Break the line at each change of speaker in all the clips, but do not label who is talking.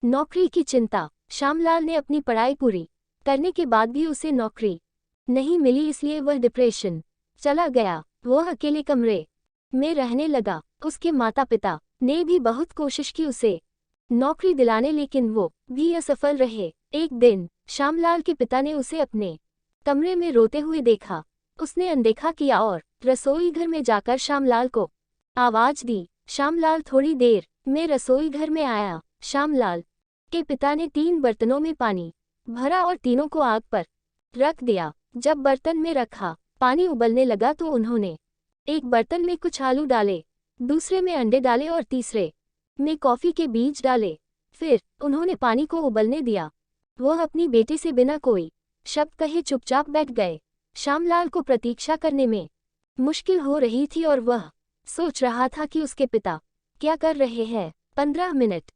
नौकरी की चिंता। श्यामलाल ने अपनी पढ़ाई पूरी करने के बाद भी उसे नौकरी नहीं मिली, इसलिए वह डिप्रेशन चला गया। वह अकेले कमरे में रहने लगा। उसके माता पिता ने भी बहुत कोशिश की उसे नौकरी दिलाने, लेकिन वो भी असफल रहे। एक दिन श्यामलाल के पिता ने उसे अपने कमरे में रोते हुए देखा। उसने अनदेखा किया और रसोई घर में जाकर श्यामलाल को आवाज दी। श्यामलाल थोड़ी देर में रसोई घर में आया। श्यामलाल के पिता ने 3 बर्तनों में पानी भरा और तीनों को आग पर रख दिया। जब बर्तन में रखा पानी उबलने लगा तो उन्होंने एक बर्तन में कुछ आलू डाले, दूसरे में अंडे डाले और तीसरे में कॉफी के बीज डाले। फिर उन्होंने पानी को उबलने दिया। वह अपनी बेटी से बिना कोई शब्द कहे चुपचाप बैठ गए। श्यामलाल को प्रतीक्षा करने में मुश्किल हो रही थी और वह सोच रहा था कि उसके पिता क्या कर रहे हैं। 15 मिनट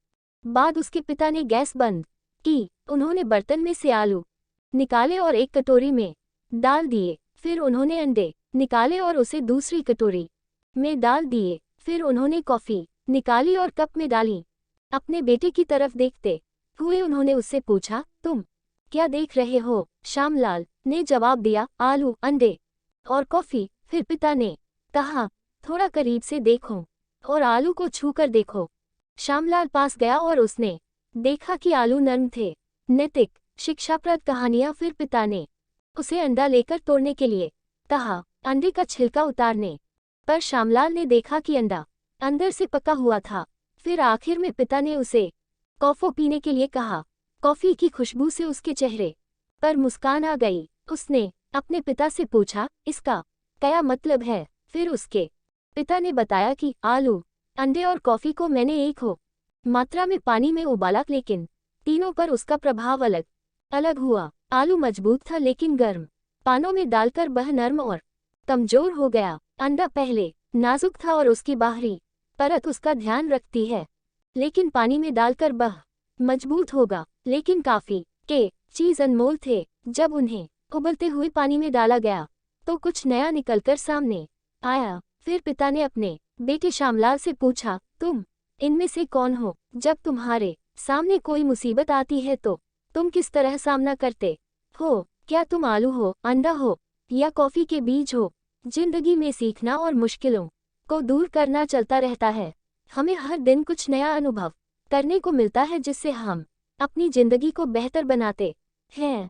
बाद उसके पिता ने गैस बंद की। उन्होंने बर्तन में से आलू निकाले और एक कटोरी में डाल दिए। फिर उन्होंने अंडे निकाले और उसे दूसरी कटोरी में डाल दिए। फिर उन्होंने कॉफी निकाली और कप में डाली। अपने बेटे की तरफ देखते हुए उन्होंने उससे पूछा, तुम क्या देख रहे हो? श्यामलाल ने जवाब दिया, आलू, अंडे और कॉफी। फिर पिता ने कहा, थोड़ा करीब से देखो और आलू को छूकर देखो। श्यामलाल पास गया और उसने देखा कि आलू नर्म थे। नैतिक शिक्षाप्रद कहानियां। फिर पिता ने उसे अंडा लेकर तोड़ने के लिए कहा। अंडे का छिलका उतारने पर श्यामलाल ने देखा कि अंडा अंदर से पका हुआ था। फिर आखिर में पिता ने उसे कॉफी पीने के लिए कहा। कॉफी की खुशबू से उसके चेहरे पर मुस्कान आ गई। उसने अपने पिता से पूछा, इसका क्या मतलब है? फिर उसके पिता ने बताया कि आलू, अंडे और कॉफी को मैंने एक हो मात्रा में पानी में उबाला, लेकिन तीनों पर उसका प्रभाव अलग अलग हुआ। आलू मजबूत था, लेकिन गर्म पानों में डालकर वह नर्म और कमजोर हो गया। अंडा पहले नाजुक था और उसकी बाहरी परत उसका ध्यान रखती है, लेकिन पानी में डालकर वह मजबूत होगा। लेकिन कॉफी के चीज अनमोल थे। जब उन्हें उबलते हुए पानी में डाला गया तो कुछ नया निकलकर सामने आया। फिर पिता ने अपने बेटे श्यामलाल से पूछा, तुम इनमें से कौन हो? जब तुम्हारे सामने कोई मुसीबत आती है तो तुम किस तरह सामना करते हो? क्या तुम आलू हो, अंडा हो या कॉफी के बीज हो? जिंदगी में सीखना और मुश्किलों को दूर करना चलता रहता है। हमें हर दिन कुछ नया अनुभव करने को मिलता है, जिससे हम अपनी जिंदगी को बेहतर बनाते हैं।